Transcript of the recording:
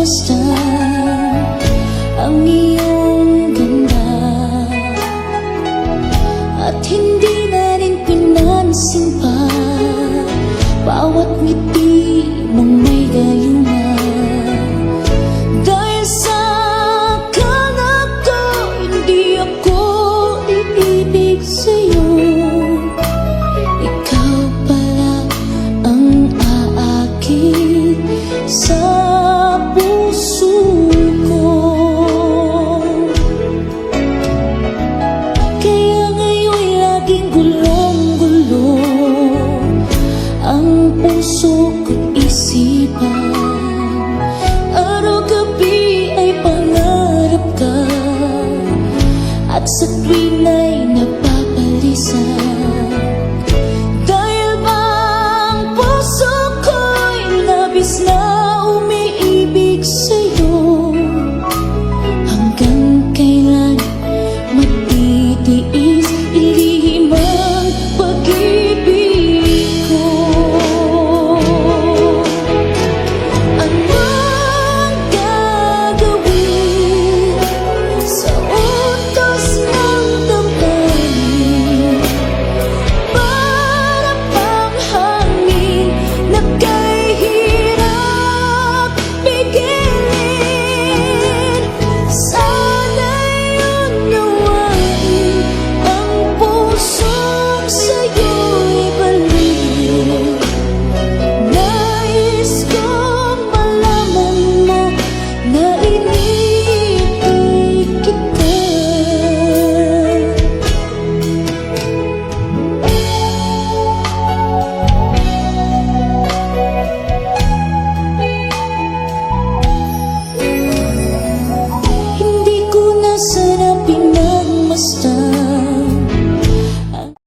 masdan ang iyong ganda, at hindi na rin pinansin pa bawat ngiti mong may gayuma. Dahil sa akala ko hindi ako iibig sa'yo, ikaw pala ang aakit sa puso ko. Kaya ngayon'y laging gulong-gulo ang puso ko't isipan. Araw-gabi ay pangarap ka, at sa tuwing